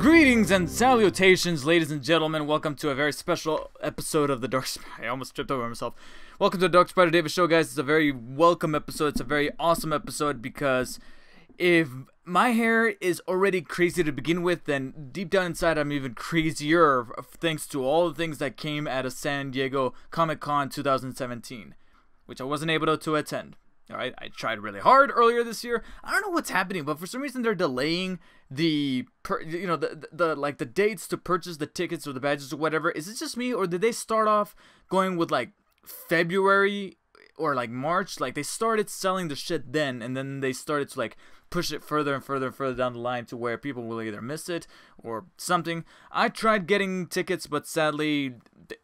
Greetings and salutations, ladies and gentlemen. Welcome to a very special episode of the I almost tripped over myself. Welcome to the DarkspiderDavid show, guys. It's a very welcome episode. It's a very awesome episode because if my hair is already crazy to begin with, then deep down inside I'm even crazier thanks to all the things that came out of San Diego Comic-Con 2017, which I wasn't able to attend. Alright, I tried really hard earlier this year. I don't know what's happening, but for some reason they're delaying the dates to purchase the tickets or the badges or whatever. Is it just me, or did they start off going with like February or like March? Like they started selling the shit then, and then they started to like push it further and further and further down the line to where people will either miss it or something. I tried getting tickets, but sadly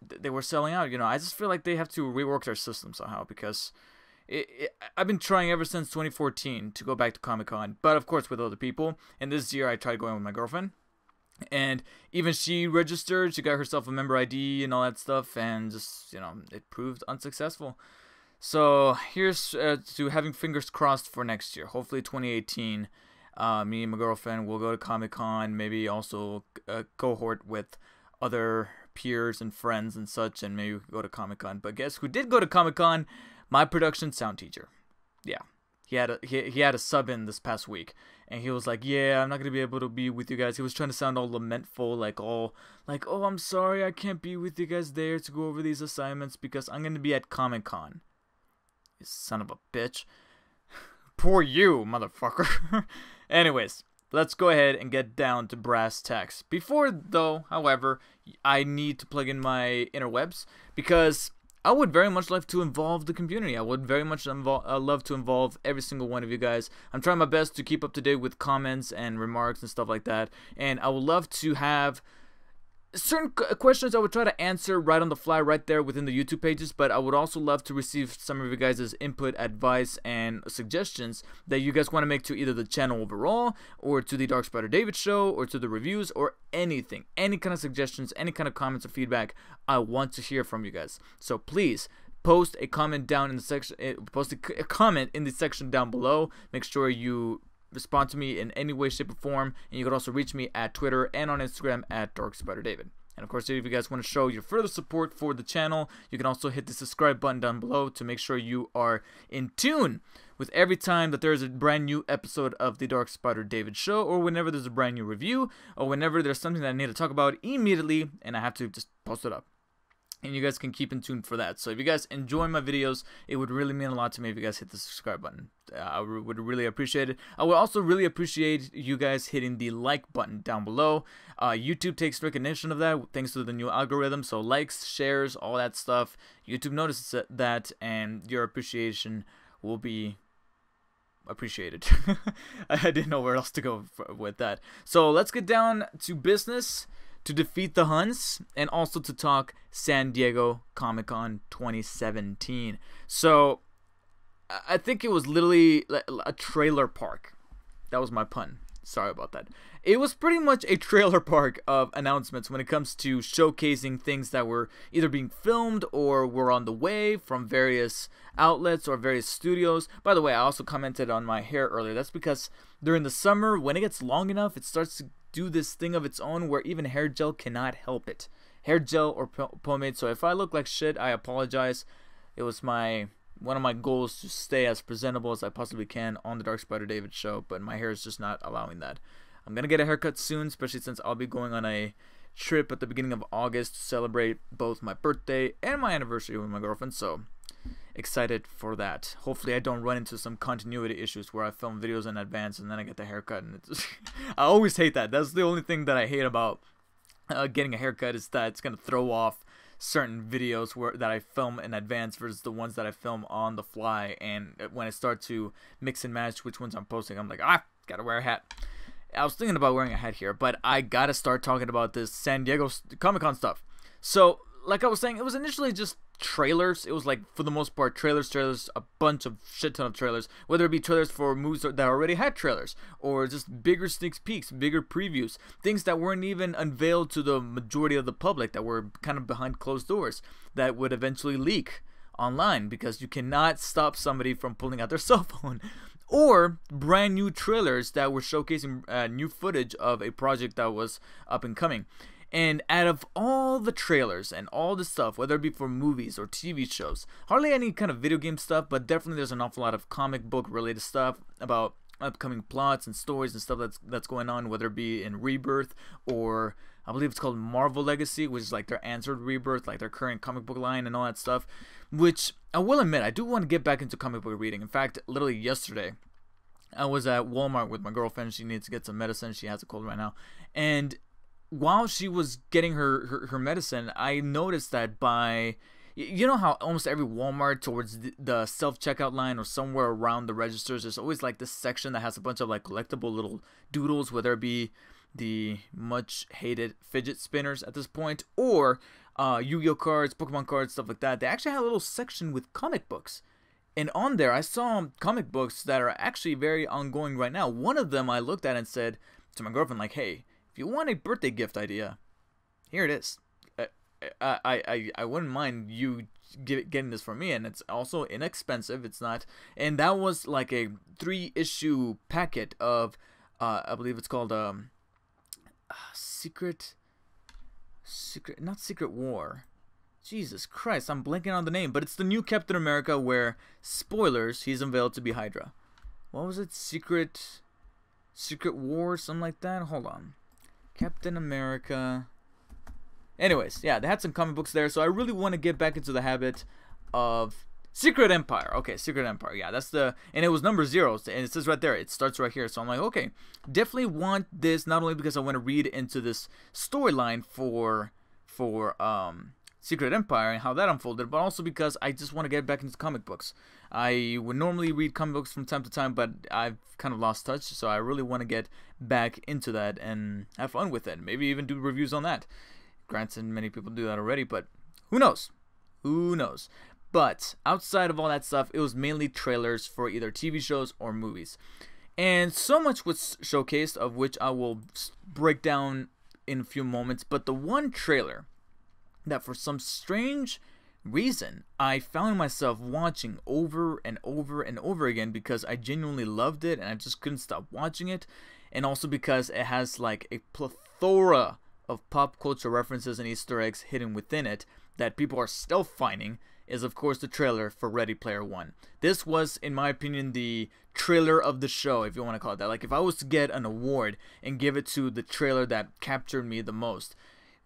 they were selling out. You know, I just feel like they have to rework their system somehow because I've been trying ever since 2014 to go back to Comic-Con, but of course with other people. And this year I tried going with my girlfriend, and even she registered. She got herself a member ID and all that stuff, and just, you know, it proved unsuccessful. So here's to having fingers crossed for next year. Hopefully 2018, me and my girlfriend will go to Comic-Con, maybe also a cohort with other peers and friends and such, and maybe we could go to Comic-Con. But guess who did go to Comic-Con? My production sound teacher. Yeah, he had a sub in this past week, and he was like, "Yeah, I'm not gonna be able to be with you guys." He was trying to sound all lamentful, like, "Oh, I'm sorry, I can't be with you guys there to go over these assignments because I'm gonna be at Comic-Con." You son of a bitch. Poor you, motherfucker. Anyways, let's go ahead and get down to brass tacks. Before though, however, I need to plug in my interwebs because I would very much like to involve the community. I would very much love to involve every single one of you guys. I'm trying my best to keep up to date with comments and remarks and stuff like that. And I would love to have certain questions I would try to answer right on the fly right there within the YouTube pages, but I would also love to receive some of you guys' input, advice, and suggestions that you guys want to make to either the channel overall, or to the DarkspiderDavid show, or to the reviews, or anything. Any kind of suggestions, any kind of comments or feedback, I want to hear from you guys. So please post a comment down in the section, post a comment in the section down below. Make sure you respond to me in any way, shape, or form, and you can also reach me at Twitter and on Instagram at DarkspiderDavid. And of course, if you guys want to show your further support for the channel, you can also hit the subscribe button down below to make sure you are in tune with every time that there's a brand new episode of the DarkspiderDavid show, or whenever there's a brand new review, or whenever there's something that I need to talk about immediately and I have to just post it up. And you guys can keep in tune for that. So if you guys enjoy my videos, it would really mean a lot to me if you guys hit the subscribe button. I would really appreciate it. I would also really appreciate you guys hitting the like button down below. YouTube takes recognition of that thanks to the new algorithm. So likes, shares, all that stuff. YouTube notices that, and your appreciation will be appreciated. I didn't know where else to go with that. So let's get down to business, to defeat the Huns, and also to talk San Diego Comic-Con 2017. So I think it was literally a trailer park. That was my pun. Sorry about that. It was pretty much a trailer park of announcements when it comes to showcasing things that were either being filmed or were on the way from various outlets or various studios. By the way, I also commented on my hair earlier. That's because during the summer, when it gets long enough, it starts to do this thing of its own where even hair gel cannot help it. Hair gel or pomade. So if I look like shit, I apologize. It was one of my goals to stay as presentable as I possibly can on the DarkspiderDavid show, but my hair is just not allowing that. I'm gonna get a haircut soon, especially since I'll be going on a trip at the beginning of August to celebrate both my birthday and my anniversary with my girlfriend, so excited for that. Hopefully I don't run into some continuity issues where I film videos in advance and then I get the haircut, and it's I always hate that. That's the only thing that I hate about getting a haircut, is that it's gonna throw off certain videos that I film in advance versus the ones that I film on the fly, and when I start to mix and match which ones I'm posting, I'm like, gotta wear a hat. I was thinking about wearing a hat here, but I gotta start talking about this San Diego Comic-Con stuff. So like I was saying, it was initially just trailers. It was like, for the most part, trailers, a bunch of shit ton of trailers, whether it be trailers for movies that already had trailers, or just bigger sneak peeks, bigger previews, things that weren't even unveiled to the majority of the public, that were kind of behind closed doors, that would eventually leak online, because you cannot stop somebody from pulling out their cell phone or brand new trailers that were showcasing new footage of a project that was up and coming. And out of all the trailers and all the stuff, whether it be for movies or TV shows, hardly any kind of video game stuff, but definitely there's an awful lot of comic book related stuff about upcoming plots and stories and stuff that's going on, whether it be in Rebirth or I believe it's called Marvel Legacy, which is like their answered Rebirth, like their current comic book line and all that stuff, which I will admit I do want to get back into comic book reading. In fact, literally yesterday I was at Walmart with my girlfriend. She needs to get some medicine. She has a cold right now, and while she was getting her medicine, I noticed that you know how almost every Walmart towards the self-checkout line or somewhere around the registers, there's always like this section that has a bunch of like collectible little doodles, whether it be the much hated fidget spinners at this point or Yu-Gi-Oh cards, Pokemon cards, stuff like that. They actually had a little section with comic books. And on there, I saw comic books that are actually very ongoing right now. One of them I looked at and said to my girlfriend, like, hey, if you want a birthday gift idea, here it is. I wouldn't mind you getting this for me, and it's also inexpensive. It's not, and that was like a 3-issue packet of, I believe it's called Secret War. Jesus Christ, I'm blanking on the name, but it's the new Captain America where, spoilers, he's unveiled to be Hydra. What was it? Secret War, something like that. Hold on. Captain America. Anyways, yeah, they had some comic books there, so I really want to get back into the habit of Secret Empire. Okay, Secret Empire. Yeah, that's and it was number 0, and it says right there, it starts right here. So I'm like, okay, definitely want this, not only because I want to read into this storyline for Secret Empire and how that unfolded, but also because I just want to get back into comic books. I would normally read comic books from time to time, but I've kind of lost touch, so I really want to get back into that and have fun with it. Maybe even do reviews on that. Granted, many people do that already, but who knows? Who knows? But outside of all that stuff, it was mainly trailers for either TV shows or movies. And so much was showcased, of which I will break down in a few moments, but the one trailer that for some strange reason I found myself watching over and over and over again because I genuinely loved it and I just couldn't stop watching it, and also because it has like a plethora of pop culture references and Easter eggs hidden within it that people are still finding, is of course the trailer for Ready Player One. This was, in my opinion, the trailer of the show, if you want to call it that. Like, if I was to get an award and give it to the trailer that captured me the most,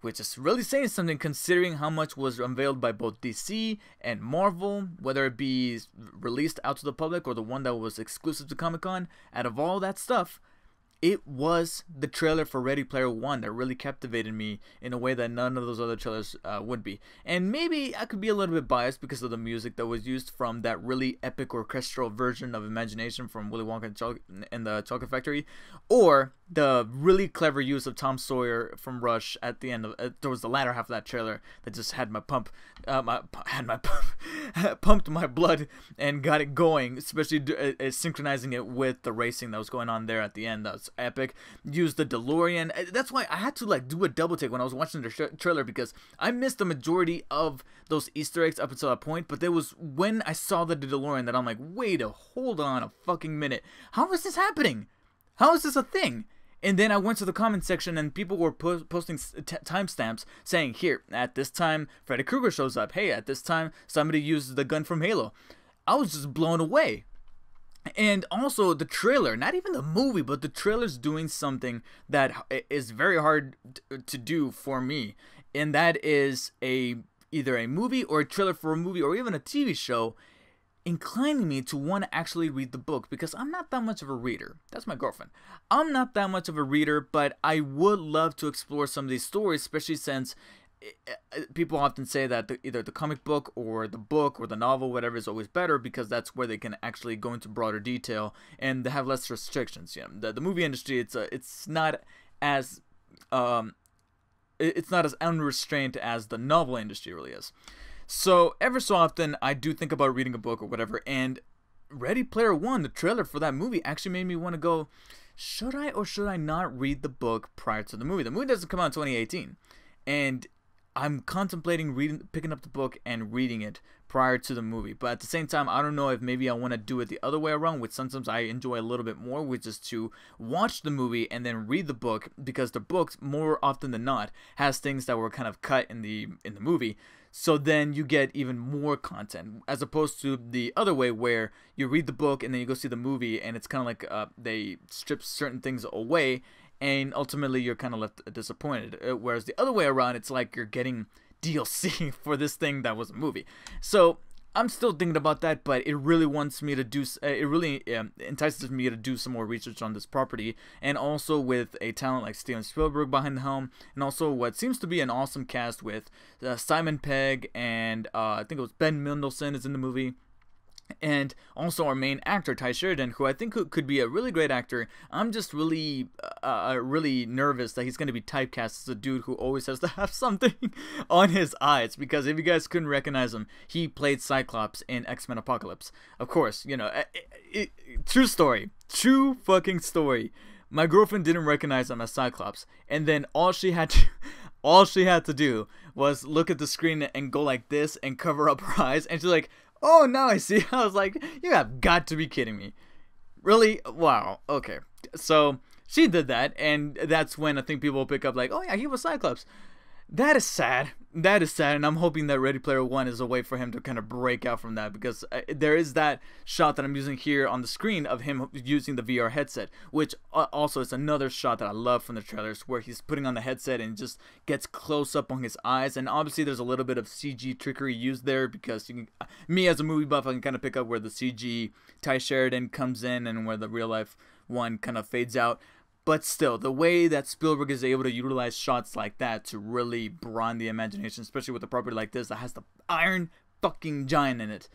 which is really saying something considering how much was unveiled by both DC and Marvel, whether it be released out to the public or the one that was exclusive to Comic-Con. Out of all that stuff, it was the trailer for Ready Player One that really captivated me in a way that none of those other trailers would be. And maybe I could be a little bit biased because of the music that was used from that really epic orchestral version of Imagination from Willy Wonka and the Chocolate Factory, or the really clever use of Tom Sawyer from Rush at the end of towards the latter half of that trailer that just had pumped my blood and got it going, especially synchronizing it with the racing that was going on there at the end. That was epic. Used the DeLorean. That's why I had to like do a double take when I was watching the trailer, because I missed the majority of those Easter eggs up until that point, but there was when I saw the DeLorean that I'm like, wait hold on a fucking minute, how is this happening? How is this a thing? And then I went to the comment section and people were posting timestamps saying, here, at this time, Freddy Krueger shows up. Hey, at this time, somebody used the gun from Halo. I was just blown away. And also the trailer, not even the movie, but the trailer's doing something that is very hard to do for me. And that is either a movie or a trailer for a movie or even a TV show inclining me to want to actually read the book, because I'm not that much of a reader. That's my girlfriend. I'm not that much of a reader, but I would love to explore some of these stories, especially since people often say that either the comic book or the novel, whatever, is always better because that's where they can actually go into broader detail and they have less restrictions. You know, the movie industry, it's not as unrestrained as the novel industry really is. So ever so often I do think about reading a book or whatever, and Ready Player One, the trailer for that movie, actually made me want to go, should I or should I not read the book prior to the movie? The movie doesn't come out in 2018, and I'm contemplating picking up the book and reading it prior to the movie. But at the same time, I don't know if maybe I want to do it the other way around, which sometimes I enjoy a little bit more, which is to watch the movie and then read the book, because the book, more often than not, has things that were kind of cut in the movie. So then you get even more content, as opposed to the other way where you read the book and then you go see the movie, and it's kind of like they strip certain things away, and ultimately you're kind of left disappointed. Whereas the other way around, it's like you're getting DLC for this thing that was a movie. So I'm still thinking about that, but it really wants me to do. It really entices me to do some more research on this property, and also with a talent like Steven Spielberg behind the helm, and also what seems to be an awesome cast with Simon Pegg and I think it was Ben Mendelsohn is in the movie. And also our main actor, Ty Sheridan, who I think could be a really great actor. I'm just really nervous that he's going to be typecast as a dude who always has to have something on his eyes. Because if you guys couldn't recognize him, he played Cyclops in X-Men Apocalypse. Of course, you know, true story. True fucking story. My girlfriend didn't recognize him as Cyclops. And then all she had to do was look at the screen and go like this and cover up her eyes. And she's like, oh, now I see. I was like, you have got to be kidding me. Really? Wow. Okay. So she did that, and that's when I think people will pick up like, oh yeah, he was Cyclops. That is sad. That is sad, and I'm hoping that Ready Player One is a way for him to kind of break out from that, because there is that shot that I'm using here on the screen of him using the VR headset, which also is another shot that I love from the trailers, where he's putting on the headset and just gets close up on his eyes, and obviously there's a little bit of CG trickery used there, because me as a movie buff, I can kind of pick up where the CG Ty Sheridan comes in and where the real life one kind of fades out. But still, the way that Spielberg is able to utilize shots like that to really broaden the imagination, especially with a property like this that has the Iron fucking Giant in it.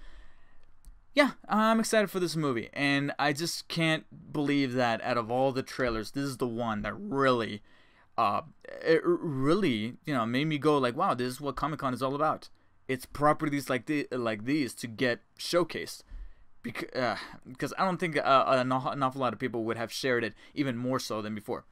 Yeah, I'm excited for this movie, and I just can't believe that out of all the trailers, this is the one that really, made me go like, wow, this is what Comic-Con is all about. It's properties like these to get showcased. Because I don't think an awful lot of people would have shared it even more so than before.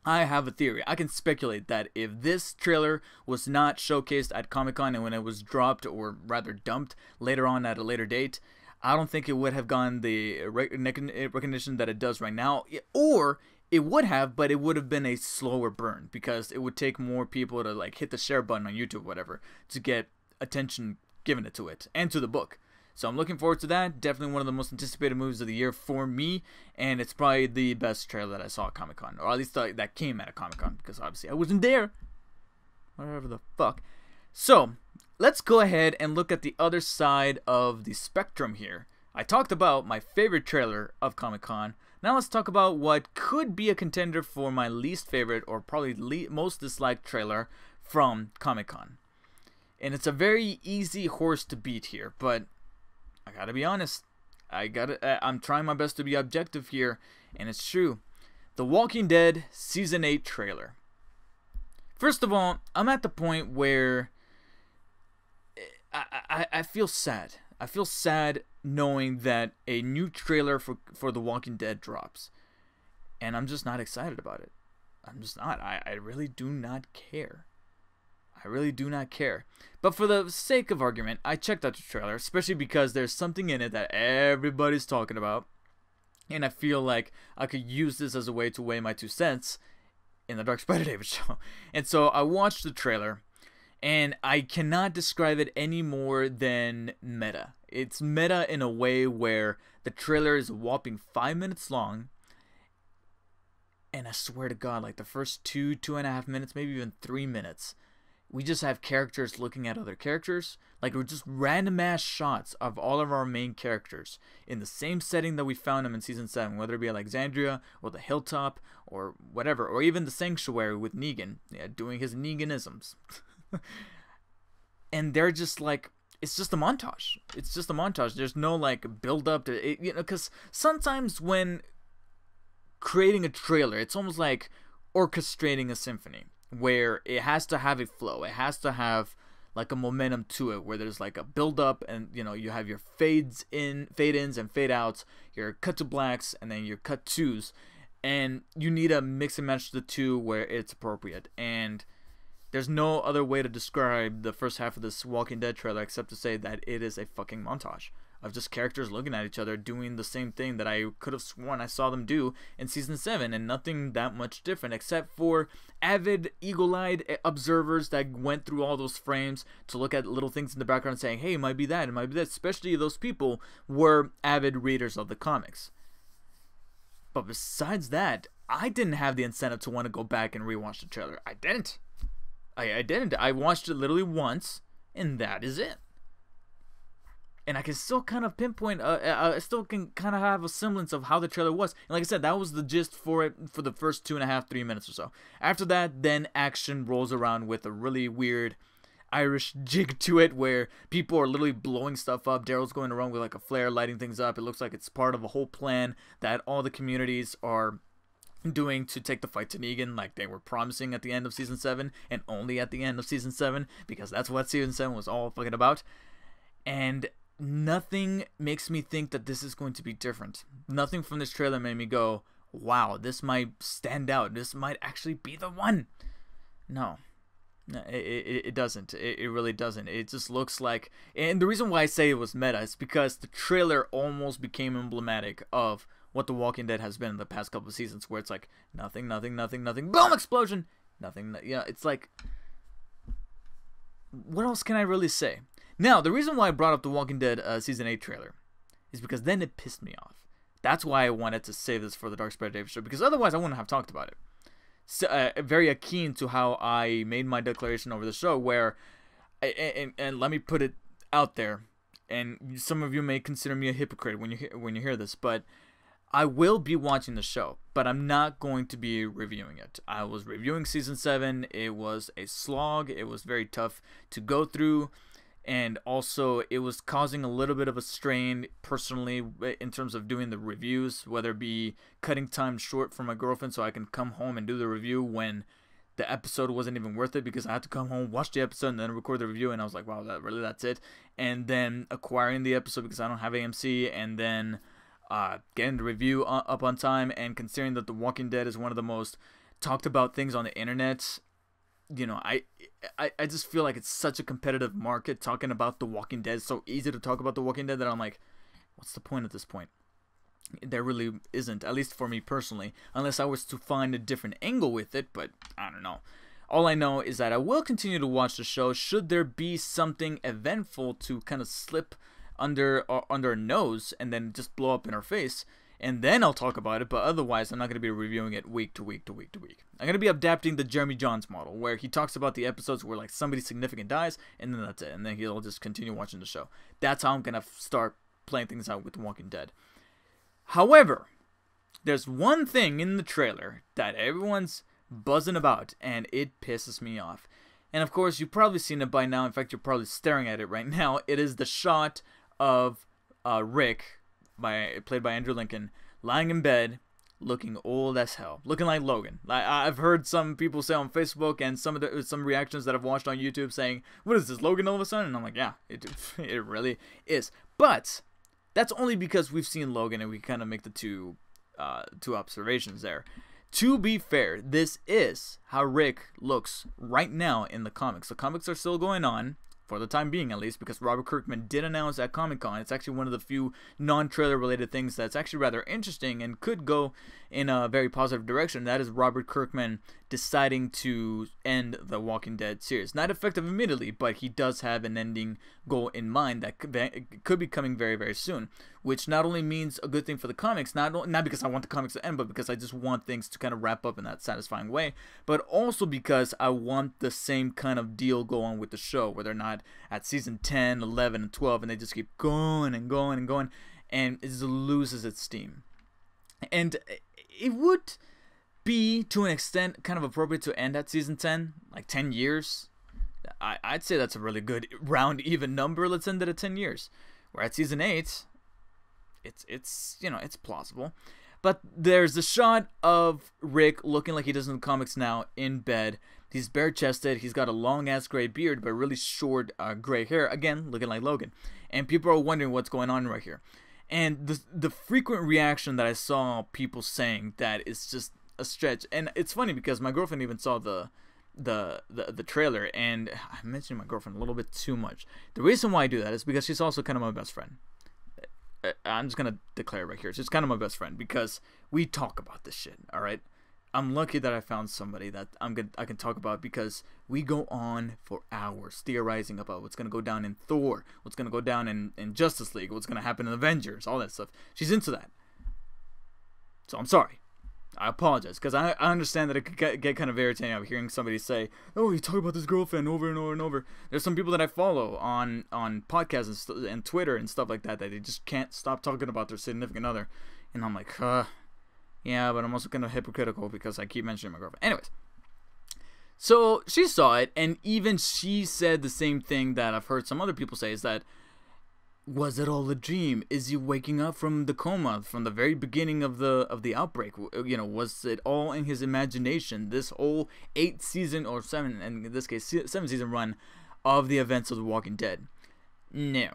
I have a theory. I can speculate that if this trailer was not showcased at Comic-Con and when it was dropped, or rather dumped later on at a later date, I don't think it would have gotten the recognition that it does right now. Or it would have, but it would have been a slower burn, because it would take more people to like hit the share button on YouTube or whatever to get attention given to it and to the book. So I'm looking forward to that. Definitely one of the most anticipated movies of the year for me, and it's probably the best trailer that I saw at Comic-Con, or at least that came out of Comic-Con, because obviously I wasn't there. Whatever the fuck. So let's go ahead and look at the other side of the spectrum here. I talked about my favorite trailer of Comic-Con. Now let's talk about what could be a contender for my least favorite, or probably most disliked trailer from Comic-Con. And it's a very easy horse to beat here, but I gotta be honest. I'm trying my best to be objective here, and it's true. The Walking Dead Season 8 trailer. First of all, I'm at the point where I feel sad. I feel sad knowing that a new trailer for The Walking Dead drops. And I'm just not excited about it. I'm just not. I really do not care. I really do not care. But for the sake of argument, I checked out the trailer, especially because there's something in it that everybody's talking about. And I feel like I could use this as a way to weigh my 2 cents in the DarkspiderDavid show. And so I watched the trailer, and I cannot describe it any more than meta. It's meta in a way where the trailer is a whopping 5 minutes long. And I swear to God, like the first 2.5 minutes, maybe even 3 minutes, we just have characters looking at other characters. Like, we're just random ass shots of all of our main characters in the same setting that we found them in Season 7, whether it be Alexandria or the Hilltop or whatever, or even the Sanctuary with Negan, doing his Neganisms. And they're just like, it's just a montage. It's just a montage. There's no like build up to it, because sometimes when creating a trailer, it's almost like orchestrating a symphony, where it has to have a flow. It has to have like a momentum to it, where there's like a build up, and you have your fade ins and fade outs, your cut to blacks, and then your cut twos, and you need to mix and match the two where it's appropriate. And There's no other way to describe the first half of this Walking Dead trailer except to say that it is a fucking montage of just characters looking at each other doing the same thing that I could have sworn I saw them do in season 7, and nothing that much different except for avid eagle-eyed observers that went through all those frames to look at little things in the background saying, hey, it might be that, it might be that. Especially those people were avid readers of the comics. But besides that, I didn't have the incentive to want to go back and rewatch the trailer. I didn't. I didn't. I watched it literally once, and that is it. And I can still kind of pinpoint, I still can kind of have a semblance of how the trailer was. And like I said, that was the gist for it for the first 2.5, 3 minutes or so. After that, then action rolls around with a really weird Irish jig to it where people are literally blowing stuff up. Daryl's going around with like a flare, lighting things up. It looks like it's part of a whole plan that all the communities are doing to take the fight to Negan, like they were promising at the end of season 7, and only at the end of season 7, because that's what season 7 was all fucking about. And nothing makes me think that this is going to be different. Nothing from this trailer made me go, wow, this might stand out. This might actually be the one. No, it doesn't. It really doesn't. It just looks like, and the reason why I say it was meta is because the trailer almost became emblematic of what The Walking Dead has been in the past couple of seasons, where it's like nothing, nothing, nothing, nothing, boom, explosion, nothing. Yeah, it's like, what else can I really say? Now, the reason why I brought up The Walking Dead Season 8 trailer is because then it pissed me off. That's why I wanted to save this for the DarkspiderDavid show, because otherwise I wouldn't have talked about it. So, very akin to how I made my declaration over the show, where, and let me put it out there, and some of you may consider me a hypocrite when you hear this, but I will be watching the show, but I'm not going to be reviewing it. I was reviewing Season 7. It was a slog. It was very tough to go through. And also, it was causing a little bit of a strain personally in terms of doing the reviews, whether it be cutting time short for my girlfriend so I can come home and do the review when the episode wasn't even worth it, because I had to come home, watch the episode, and then record the review. And I was like, wow, that's it. And then acquiring the episode because I don't have AMC, and then getting the review up on time, and considering that The Walking Dead is one of the most talked about things on the internet. You know, I just feel like it's such a competitive market talking about The Walking Dead. It's so easy to talk about The Walking Dead that I'm like, what's the point at this point? There really isn't, at least for me personally, unless I was to find a different angle with it, but I don't know. All I know is that I will continue to watch the show should there be something eventful to kind of slip under our nose and then just blow up in our face. And then I'll talk about it, but otherwise I'm not going to be reviewing it week to week to week to week. I'm going to be adapting the Jeremy Jahns model, where he talks about the episodes where like somebody significant dies, and then that's it. And then he'll just continue watching the show. That's how I'm going to start playing things out with The Walking Dead. However, there's one thing in the trailer that everyone's buzzing about, and it pisses me off. And of course, you've probably seen it by now. In fact, you're probably staring at it right now. It is the shot of Rick, played by Andrew Lincoln, lying in bed, looking old as hell, looking like Logan. I've heard some people say on Facebook and some reactions that I've watched on YouTube saying, "What is this, Logan all of a sudden?" And I'm like, yeah, it really is. But that's only because we've seen Logan and we kind of make the two observations there. To be fair, this is how Rick looks right now in the comics. The comics are still going on, for the time being at least, because Robert Kirkman did announce at Comic-Con. It's actually one of the few non-trailer related things that's actually rather interesting and could go in a very positive direction. That is Robert Kirkman deciding to end the Walking Dead series. Not effective immediately, but he does have an ending goal in mind that could be coming very, very soon, which not only means a good thing for the comics, not because I want the comics to end, but because I just want things to kind of wrap up in that satisfying way, but also because I want the same kind of deal go on with the show, where they're not at season 10, 11, and 12, and they just keep going and going and going, and it just loses its steam. And it would be, to an extent, kind of appropriate to end at season 10, like 10 years. I'd say that's a really good round even number. Let's end it at 10 years. We're at season 8. It's you know, it's plausible. But there's the shot of Rick looking like he does in the comics now, in bed. He's bare-chested. He's got a long-ass gray beard, but really short gray hair. Again, looking like Logan. And people are wondering what's going on right here. And the frequent reaction that I saw people saying that is just a stretch. And it's funny because my girlfriend even saw the the trailer, and I'm mentioning my girlfriend a little bit too much. The reason why I do that is because she's also kind of my best friend. I'm just gonna declare it right here. She's kind of my best friend because we talk about this shit. All right, I'm lucky that I found somebody that I can talk about, because we go on for hours theorizing about what's gonna go down in Thor, what's gonna go down in Justice League, what's gonna happen in Avengers, all that stuff. She's into that, so I'm sorry. I apologize, because I understand that it could get kind of irritating out hearing somebody say, "Oh, you talk about this girlfriend over and over and over." There's some people that I follow on podcasts and Twitter and stuff like that they just can't stop talking about their significant other, and I'm like, yeah, but I'm also kind of hypocritical because I keep mentioning my girlfriend. Anyways, so she saw it, and even she said the same thing that I've heard some other people say, is that, was it all a dream? Is he waking up from the coma from the very beginning of the outbreak? You know, was it all in his imagination? This whole 8 season, or 7, and in this case 7 season run of the events of The Walking Dead? No.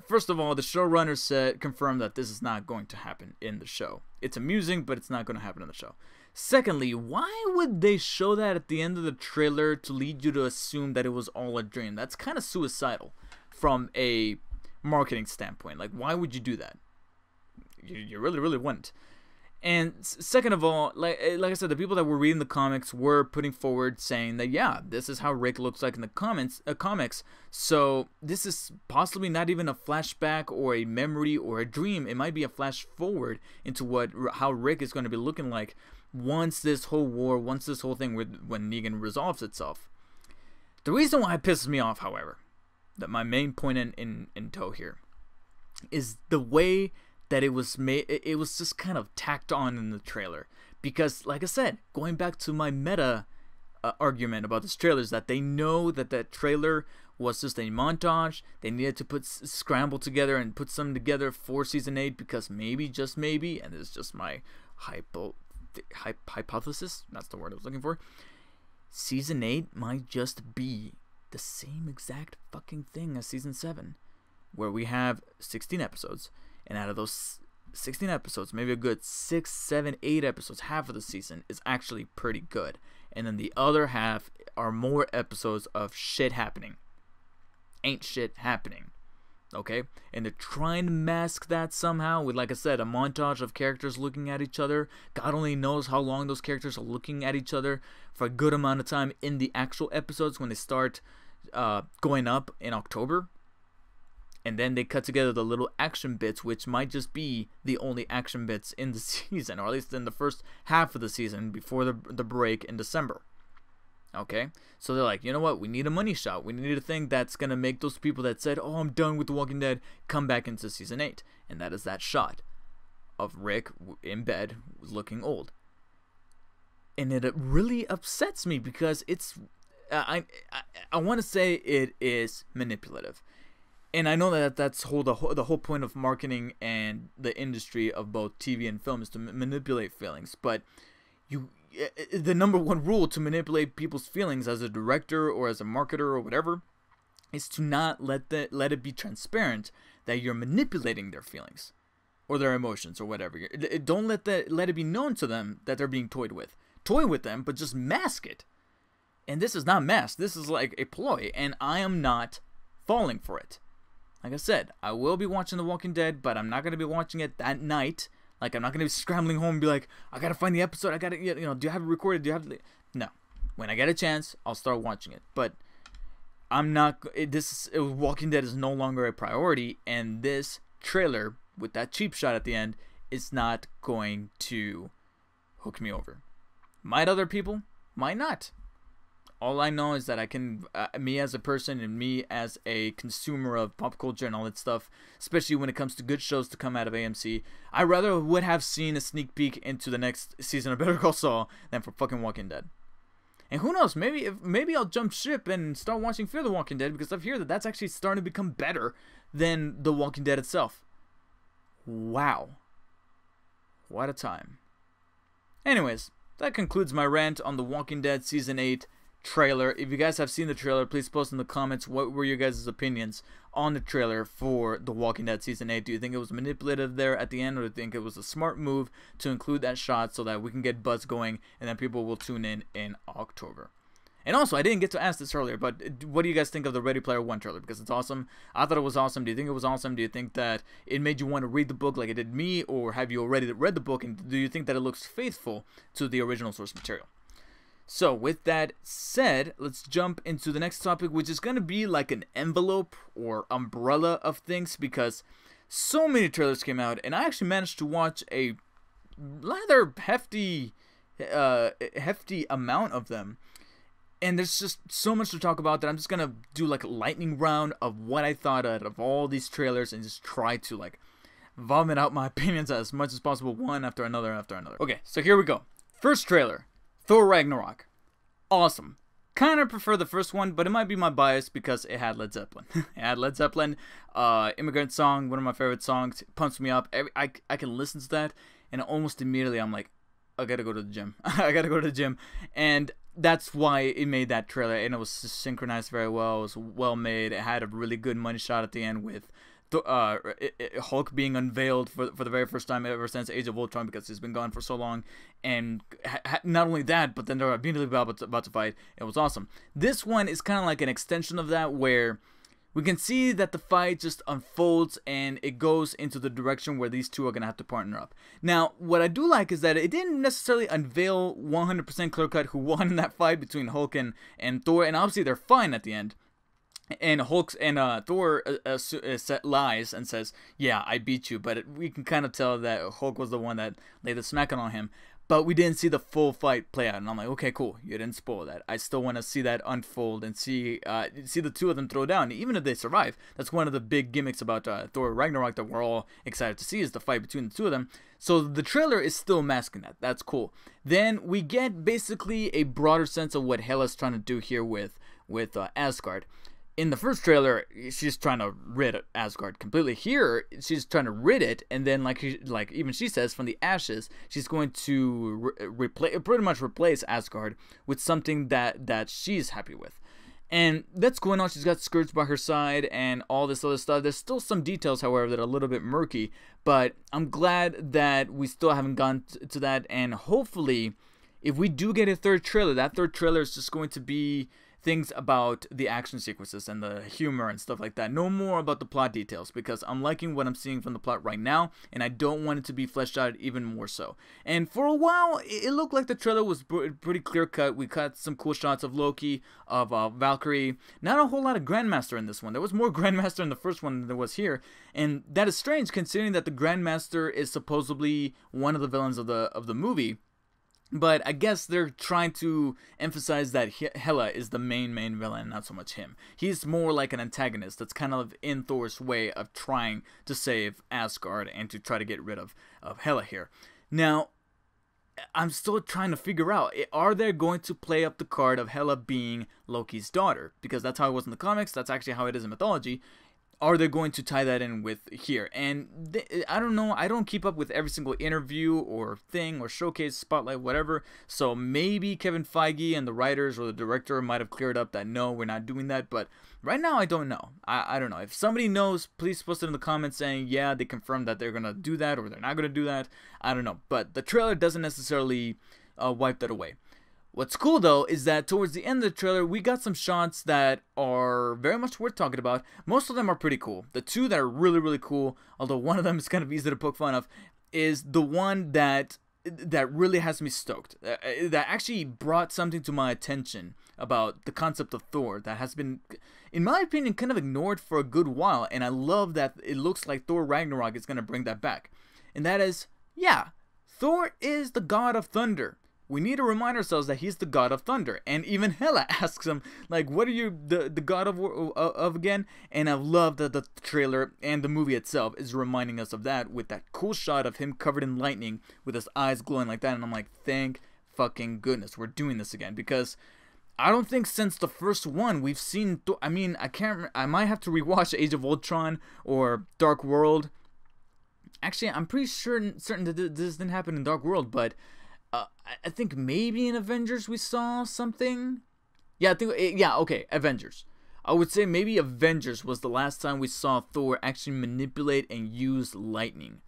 First of all, the showrunner confirmed that this is not going to happen in the show. It's amusing, but it's not going to happen in the show. Secondly, why would they show that at the end of the trailer to lead you to assume that it was all a dream? That's kind of suicidal from a marketing standpoint. Like, why would you do that? You really wouldn't. And second of all, like I said, the people that were reading the comics were putting forward saying that, yeah, this is how Rick looks like in the comics. So this is possibly not even a flashback or a memory or a dream. It might be a flash forward into how Rick is going to be looking like once this whole thing when Negan resolves itself. The reason why it pisses me off, however, that my main point in tow here, is the way that it was made. It was just kind of tacked on in the trailer, because, like I said, going back to my meta argument about this trailer, is that they know that trailer was just a montage. They needed to scramble together and put something together for season 8, because maybe, just maybe, and it's just my hypothesis, that's the word I was looking for, season 8 might just be the same exact fucking thing as season 7, where we have 16 episodes, and out of those 16 episodes, maybe a good 6, 7, 8 episodes, half of the season is actually pretty good, and then the other half are more episodes of shit happening. Ain't shit happening. Okay? And they're trying to mask that somehow with, like I said, a montage of characters looking at each other. God only knows how long those characters are looking at each other for a good amount of time in the actual episodes when they start going up in October. And then they cut together the little action bits, which might just be the only action bits in the season, or at least in the first half of the season before the break in December. Okay? So they're like, you know what? We need a money shot. We need a thing that's going to make those people that said, "Oh, I'm done with The Walking Dead," come back into season 8. And that is that shot of Rick in bed looking old. And it really upsets me, because it's I want to say it is manipulative. And I know that that's the whole point of marketing and the industry of both TV and film is to manipulate feelings. But the number one rule to manipulate people's feelings as a director or as a marketer or whatever is to not let it be transparent that you're manipulating their feelings or their emotions or whatever. Don't let it be known to them that they're being toyed with. Toy with them, but just mask it. And this is not masked. This is like a ploy, and I am not falling for it. Like I said, I will be watching The Walking Dead, but I'm not going to be watching it that night. Like, I'm not going to be scrambling home and be like, I got to find the episode. I got to, do you have it recorded? Do you have it? No. When I get a chance, I'll start watching it. But I'm not, Walking Dead is no longer a priority, and this trailer with that cheap shot at the end is not going to hook me over. Might other people? Might not. All I know is that I can, me as a person and me as a consumer of pop culture and all that stuff, especially when it comes to good shows to come out of AMC, I rather would have seen a sneak peek into the next season of Better Call Saul than for fucking Walking Dead. And who knows, maybe I'll jump ship and start watching Fear the Walking Dead, because I've heard that that's actually starting to become better than The Walking Dead itself. Wow. What a time. Anyways, that concludes my rant on The Walking Dead Season 8 trailer. If you guys have seen the trailer, please post in the comments what were your guys' opinions on the trailer for The Walking Dead Season 8. Do you think it was manipulative there at the end, or do you think it was a smart move to include that shot so that we can get buzz going and then people will tune in October? And also, I didn't get to ask this earlier, but what do you guys think of the Ready Player One trailer? Because it's awesome. I thought it was awesome. Do you think it was awesome? Do you think that it made you want to read the book like it did me? Or have you already read the book, and do you think that it looks faithful to the original source material? So, with that said, let's jump into the next topic, which is going to be like an envelope or umbrella of things, because so many trailers came out, and I actually managed to watch a rather hefty amount of them. And there's just so much to talk about that I'm just going to do like a lightning round of what I thought out of all these trailers and just try to like vomit out my opinions as much as possible, one after another after another. Okay, so here we go. First trailer. Thor Ragnarok. Awesome. Kind of prefer the first one, but it might be my bias because it had Led Zeppelin. It had Led Zeppelin, Immigrant Song, one of my favorite songs. It pumps me up. I can listen to that, and almost immediately I'm like, I gotta go to the gym. I gotta go to the gym. And that's why it made that trailer, and it was synchronized very well. It was well made. It had a really good money shot at the end with Hulk being unveiled for the very first time ever since Age of Ultron, because he's been gone for so long. And not only that, but then they're immediately about to fight. It was awesome. This one is kind of like an extension of that, where we can see that the fight just unfolds and it goes into the direction where these two are going to have to partner up. Now, what I do like is that it didn't necessarily unveil 100% clear cut who won in that fight between Hulk and Thor, and obviously they're fine at the end. And Thor lies and says, yeah, I beat you, but we can kind of tell that Hulk was the one that laid the smacking on him. But we didn't see the full fight play out, and I'm like, okay, cool, you didn't spoil that. I still want to see that unfold and see the two of them throw down, even if they survive. That's one of the big gimmicks about Thor Ragnarok that we're all excited to see, is the fight between the two of them. So the trailer is still masking that. That's cool. Then we get basically a broader sense of what Hela's trying to do here with Asgard. In the first trailer, she's trying to rid Asgard completely. Here, she's trying to rid it, and then like even she says, from the ashes, she's going to pretty much replace Asgard with something that she's happy with. And that's going on. She's got Scourge by her side and all this other stuff. There's still some details, however, that are a little bit murky, but I'm glad that we still haven't gone to that, and hopefully, if we do get a third trailer, that third trailer is just going to be things about the action sequences and the humor and stuff like that. No more about the plot details, because I'm liking what I'm seeing from the plot right now, and I don't want it to be fleshed out even more so. And for a while, it looked like the trailer was pretty clear cut. We got some cool shots of Loki, of Valkyrie. Not a whole lot of Grandmaster in this one. There was more Grandmaster in the first one than there was here, and that is strange considering that the Grandmaster is supposedly one of the villains of the movie. But I guess they're trying to emphasize that Hela is the main villain, not so much him. He's more like an antagonist that's kind of in Thor's way of trying to save Asgard and to try to get rid of Hela here. Now, I'm still trying to figure out, are they going to play up the card of Hela being Loki's daughter? Because that's how it was in the comics, that's actually how it is in mythology. Are they going to tie that in with here? And I don't know. I don't keep up with every single interview or thing or showcase, spotlight, whatever. So maybe Kevin Feige and the writers or the director might have cleared up that no, we're not doing that. But right now, I don't know. I don't know. If somebody knows, please post it in the comments saying, yeah, they confirmed that they're going to do that or they're not going to do that. I don't know. But the trailer doesn't necessarily wipe that away. What's cool, though, is that towards the end of the trailer, we got some shots that are very much worth talking about. Most of them are pretty cool. The two that are really, really cool, although one of them is kind of easy to poke fun of, is the one that really has me stoked. That actually brought something to my attention about the concept of Thor that has been, in my opinion, kind of ignored for a good while. And I love that it looks like Thor Ragnarok is going to bring that back. And that is, yeah, Thor is the god of thunder. We need to remind ourselves that he's the god of thunder. And even Hela asks him, like, what are you the god of again? And I love that the trailer and the movie itself is reminding us of that, with that cool shot of him covered in lightning with his eyes glowing like that. And I'm like, thank fucking goodness we're doing this again, because I don't think since the first one we've seen I mean, I might have to rewatch Age of Ultron or Dark World. Actually, I'm pretty certain that this didn't happen in Dark World, but I think maybe in Avengers we saw something. Yeah, okay, Avengers. I would say maybe Avengers was the last time we saw Thor actually manipulate and use lightning.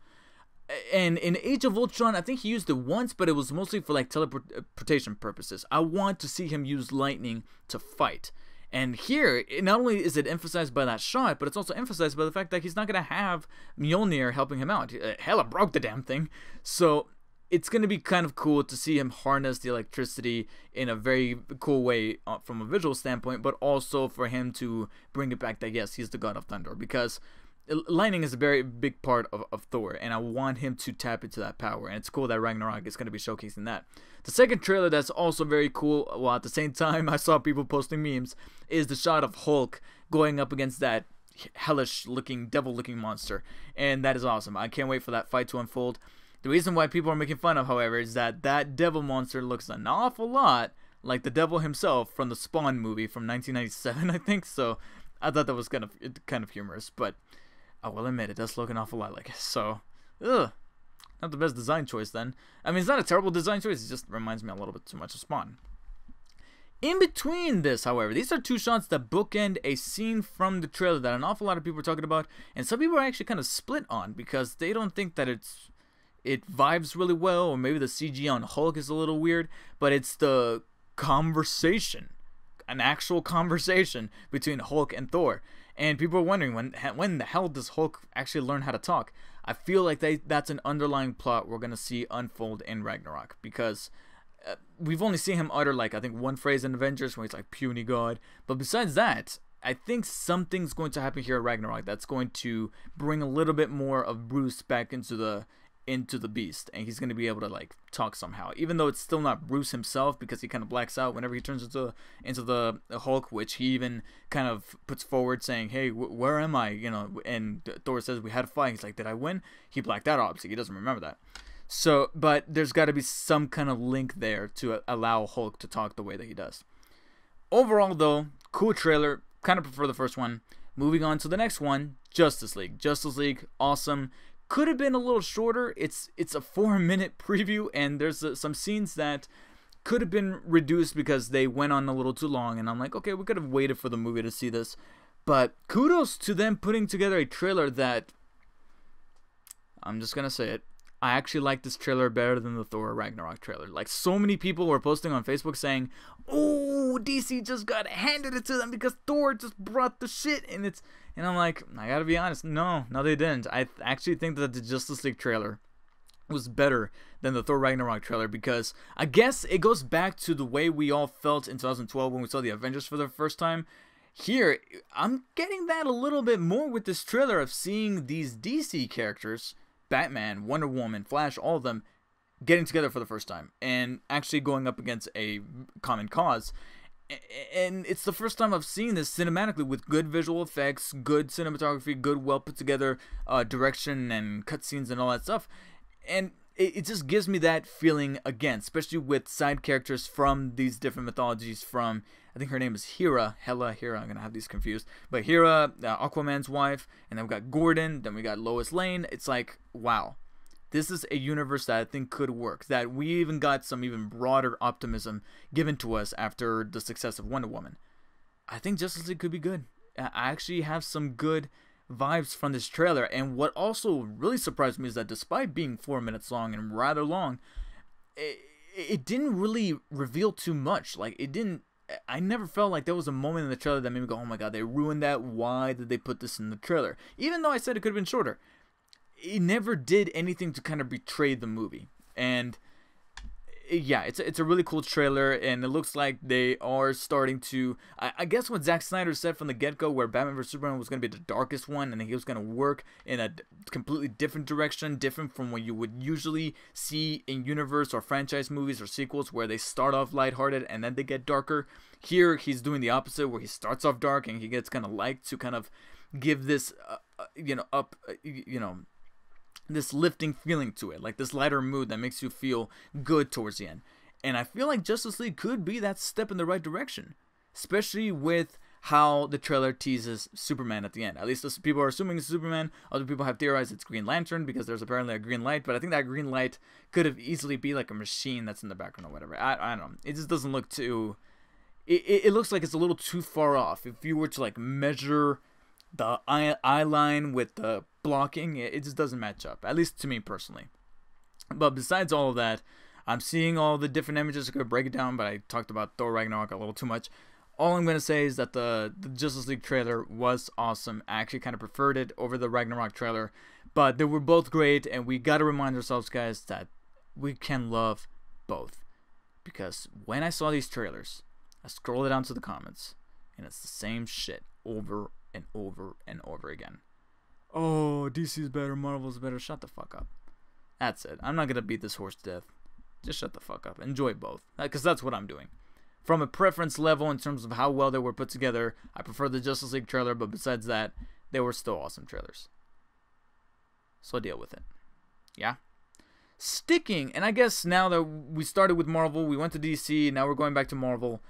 And in Age of Ultron, I think he used it once, but it was mostly for like teleportation purposes. I want to see him use lightning to fight. And here, not only is it emphasized by that shot, but it's also emphasized by the fact that he's not going to have Mjolnir helping him out. Hella broke the damn thing. So it's going to be kind of cool to see him harness the electricity in a very cool way from a visual standpoint, but also for him to bring it back that, yes, he's the god of thunder. Because lightning is a very big part of Thor, and I want him to tap into that power, and it's cool that Ragnarok is going to be showcasing that. The second trailer that's also very cool, while at the same time I saw people posting memes, is the shot of Hulk going up against that hellish-looking, devil-looking monster, and that is awesome. I can't wait for that fight to unfold. The reason why people are making fun of, however, is that that devil monster looks an awful lot like the devil himself from the Spawn movie from 1997, I think, so I thought that was kind of humorous, but I will admit, it does look an awful lot like it. So, not the best design choice then. I mean, it's not a terrible design choice. It just reminds me a little bit too much of Spawn. In between this, however, these are two shots that bookend a scene from the trailer that an awful lot of people are talking about. And some people are actually kind of split on because they don't think that it vibes really well. Or maybe the CG on Hulk is a little weird. But it's the conversation. An actual conversation between Hulk and Thor. And people are wondering, when the hell does Hulk actually learn how to talk? I feel like that's an underlying plot we're going to see unfold in Ragnarok. Because we've only seen him utter, like, I think one phrase in Avengers where he's like, puny god. But besides that, I think something's going to happen here at Ragnarok that's going to bring a little bit more of Bruce back into the beast, and he's going to be able to like talk somehow, even though it's still not Bruce himself because he kind of blacks out whenever he turns into the Hulk, which he even kind of puts forward saying, hey, where am I, you know, and Thor says we had a fight. He's like, did I win? He blacked out, obviously he doesn't remember that. So but there's got to be some kind of link there to allow Hulk to talk the way that he does. Overall though, cool trailer, kind of prefer the first one. Moving on to the next one, Justice League, awesome. Could have been a little shorter. It's a 4-minute preview, and there's some scenes that could have been reduced because they went on a little too long, and I'm like, okay, we could have waited for the movie to see this. But kudos to them putting together a trailer that, I'm just gonna say it, I actually like this trailer better than the Thor Ragnarok trailer. Like, so many people were posting on Facebook saying, oh, DC just got handed it to them because Thor just brought the shit, and I'm like, I gotta be honest, no, they didn't. I actually think that the Justice League trailer was better than the Thor Ragnarok trailer because I guess it goes back to the way we all felt in 2012 when we saw the Avengers for the first time. Here, I'm getting that a little bit more with this trailer of seeing these DC characters, Batman, Wonder Woman, Flash, all of them getting together for the first time and actually going up against a common cause. And it's the first time I've seen this cinematically with good visual effects, good cinematography, good well put together direction and cutscenes and all that stuff. And it just gives me that feeling again, especially with side characters from these different mythologies from, I think her name is Hera, I'm going to have these confused. But Hera, Aquaman's wife, and then we got Gordon, then we got Lois Lane. It's like, wow. This is a universe that I think could work, that we even got some even broader optimism given to us after the success of Wonder Woman. I think Justice League could be good. I actually have some good vibes from this trailer, and what also really surprised me is that despite being 4 minutes long and rather long, it didn't really reveal too much. Like, I never felt like there was a moment in the trailer that made me go, oh my god, they ruined that, why did they put this in the trailer? Even though I said it could have been shorter. It never did anything to kind of betray the movie. And yeah, it's a really cool trailer, and it looks like they are starting to, I guess what Zack Snyder said from the get-go, where Batman vs Superman was going to be the darkest one, and he was going to work in a completely different direction, different from what you would usually see in universe or franchise movies or sequels, where they start off lighthearted and then they get darker. Here he's doing the opposite, where he starts off dark and he gets kind of light to kind of give this this lifting feeling to it, like this lighter mood that makes you feel good towards the end. And I feel like Justice League could be that step in the right direction, especially with how the trailer teases Superman at the end. At least people are assuming it's Superman. Other people have theorized it's Green Lantern because there's apparently a green light, but I think that green light could have easily be like a machine that's in the background or whatever. I don't know. It just doesn't look too... It looks like it's a little too far off. If you were to like measure the eye line with the blocking, it just doesn't match up, at least to me personally. But besides all of that, I'm seeing all the different images. I could break it down, but I talked about Thor Ragnarok a little too much. All I'm going to say is that the Justice League trailer was awesome. I actually kind of preferred it over the Ragnarok trailer, but they were both great, and we got to remind ourselves, guys, that we can love both. Because when I saw these trailers, I scrolled it down to the comments, and it's the same shit over and over and over again. Oh, DC's better, Marvel's better. Shut the fuck up. That's it. I'm not going to beat this horse to death. Just shut the fuck up. Enjoy both. Because that's what I'm doing. From a preference level in terms of how well they were put together, I prefer the Justice League trailer, but besides that, they were still awesome trailers. So deal with it. Yeah? Sticking, and I guess now that we started with Marvel, we went to DC, now we're going back to Marvel.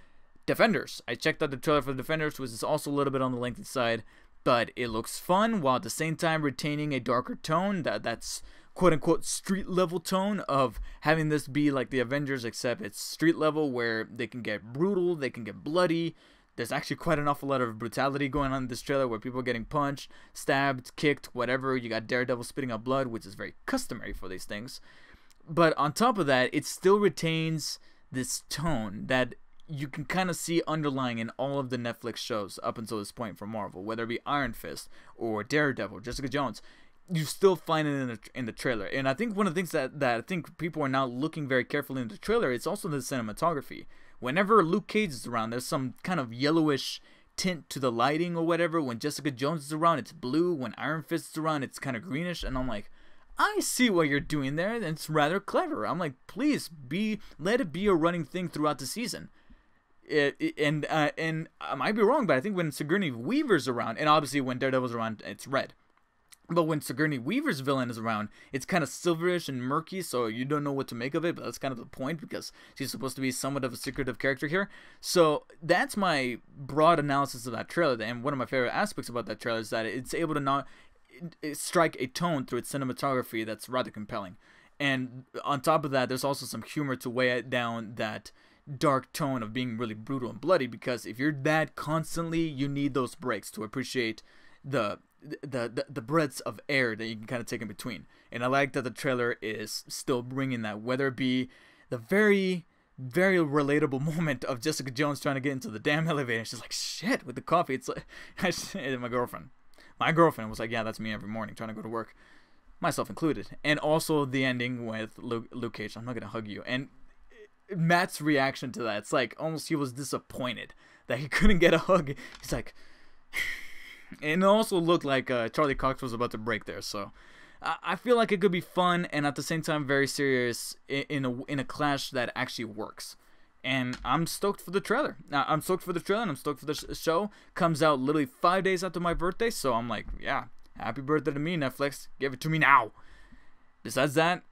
Defenders. I checked out the trailer for Defenders, which is also a little bit on the lengthy side, but it looks fun while at the same time retaining a darker tone. That's quote-unquote street level tone of having this be like the Avengers, except it's street level where they can get brutal, they can get bloody. There's actually quite an awful lot of brutality going on in this trailer where people are getting punched, stabbed, kicked, whatever. You got Daredevil spitting out blood, which is very customary for these things. But on top of that, it still retains this tone that you can kind of see underlying in all of the Netflix shows up until this point from Marvel, whether it be Iron Fist or Daredevil, Jessica Jones. You still find it in the trailer. And I think one of the things that I think people are now looking very carefully in the trailer, it's also the cinematography. Whenever Luke Cage is around, there's some kind of yellowish tint to the lighting or whatever. When Jessica Jones is around, it's blue. When Iron Fist is around, it's kind of greenish. And I'm like, I see what you're doing there, and it's rather clever. I'm like, please, let it be a running thing throughout the season. And I might be wrong, but I think when Sigourney Weaver's around, and obviously when Daredevil's around, it's red. But when Sigourney Weaver's villain is around, it's kind of silverish and murky, so you don't know what to make of it, but that's kind of the point, because she's supposed to be somewhat of a secretive character here. So that's my broad analysis of that trailer, and one of my favorite aspects about that trailer is that it's able to not strike a tone through its cinematography that's rather compelling. And on top of that, there's also some humor to weigh it down that dark tone of being really brutal and bloody, because if you're that constantly, you need those breaks to appreciate the breaths of air that you can kind of take in between. And I like that the trailer is still bringing that, whether it be the very, very relatable moment of Jessica Jones trying to get into the damn elevator. She's like, shit, with the coffee. It's like, and my girlfriend was like, yeah, that's me every morning trying to go to work, myself included. And also the ending with Luke Cage, I'm not gonna hug you, and Matt's reaction to that, it's like almost he was disappointed that he couldn't get a hug. He's like, and it also looked like Charlie Cox was about to break there. So I feel like it could be fun and at the same time very serious in a clash that actually works. And I'm stoked for the trailer. I'm stoked for the trailer, and I'm stoked for the show. Comes out literally 5 days after my birthday, so I'm like, yeah, happy birthday to me, Netflix. Give it to me now. Besides that,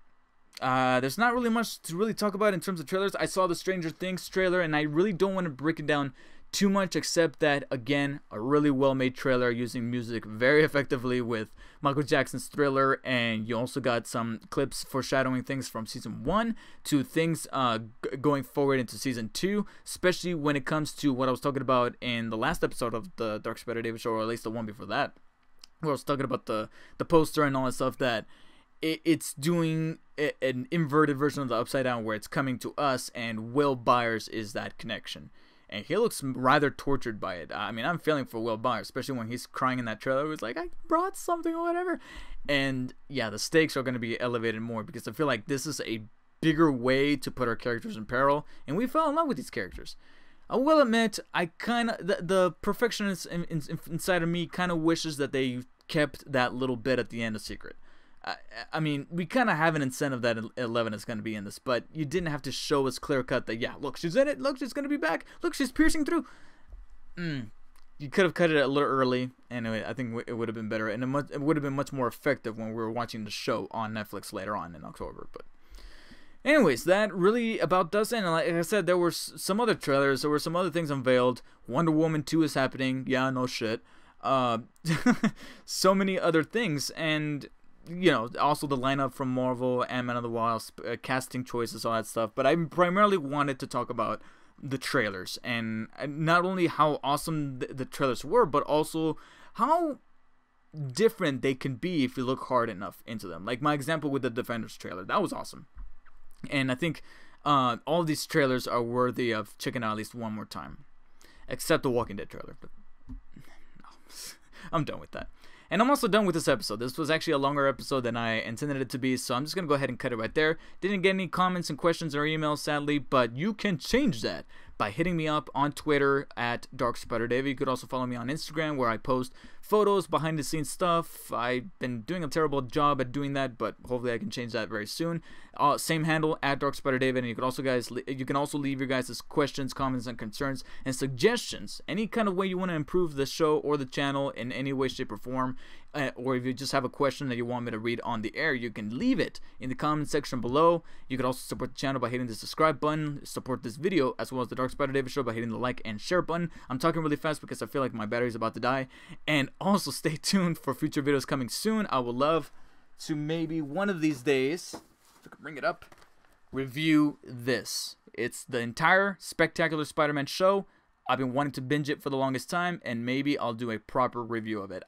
there's not really much to really talk about in terms of trailers. I saw the Stranger Things trailer, and I really don't want to break it down too much, except that, again, a really well-made trailer using music very effectively with Michael Jackson's Thriller, and you also got some clips foreshadowing things from Season 1 to things going forward into Season 2, especially when it comes to what I was talking about in the last episode of the DarkspiderDavid show, or at least the one before that, where I was talking about the poster and all that stuff, that it's doing an inverted version of the Upside Down, where it's coming to us, and Will Byers is that connection. And he looks rather tortured by it. I mean, I'm feeling for Will Byers, especially when he's crying in that trailer. He's like, I brought something or whatever. And yeah, the stakes are going to be elevated more, because I feel like this is a bigger way to put our characters in peril. And we fell in love with these characters. I will admit, I kind of, the perfectionist inside of me kind of wishes that they kept that little bit at the end a secret. I mean, we kind of have an incentive that 11 is going to be in this, but you didn't have to show us clear cut that, yeah, look, she's in it, look, she's going to be back, look, she's piercing through. You could have cut it a little early, and I think it would have been better, and it would have been much more effective when we were watching the show on Netflix later on in October. But anyways, that really about does it. And like I said, there were some other trailers, there were some other things unveiled. Wonder Woman 2 is happening, yeah, no shit. So many other things, and you know, also the lineup from Marvel, Ant-Man of the Wasp, casting choices, all that stuff. But I primarily wanted to talk about the trailers, and not only how awesome the trailers were, but also how different they can be if you look hard enough into them. Like my example with the Defenders trailer, that was awesome. And I think all of these trailers are worthy of checking out at least one more time. Except the Walking Dead trailer. But no, I'm done with that. And I'm also done with this episode. This was actually a longer episode than I intended it to be, so I'm just going to go ahead and cut it right there. Didn't get any comments and questions or emails, sadly, but you can change that by hitting me up on Twitter at DarkspiderDavid. You could also follow me on Instagram, where I post photos, behind the scenes stuff. I've been doing a terrible job at doing that, but hopefully I can change that very soon. Same handle at DarkspiderDavid, and you can also leave your guys' questions, comments, and concerns and suggestions. Any kind of way you want to improve the show or the channel in any way, shape, or form, or if you just have a question that you want me to read on the air, you can leave it in the comment section below. You can also support the channel by hitting the subscribe button, support this video as well as the DarkspiderDavid show by hitting the like and share button. I'm talking really fast because I feel like my battery's about to die. And also stay tuned for future videos coming soon. I would love to maybe one of these days, if I could bring it up, review this. It's the entire Spectacular Spider-Man show. I've been wanting to binge it for the longest time, and maybe I'll do a proper review of it.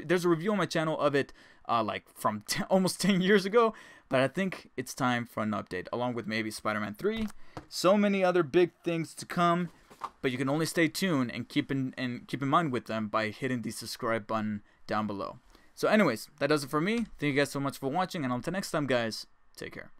There's a review on my channel of it, like from almost 10 years ago, but I think it's time for an update, along with maybe Spider-Man 3. So many other big things to come, but you can only stay tuned and keep in mind with them by hitting the subscribe button down below. So anyways, that does it for me. Thank you guys so much for watching, and until next time, guys, take care.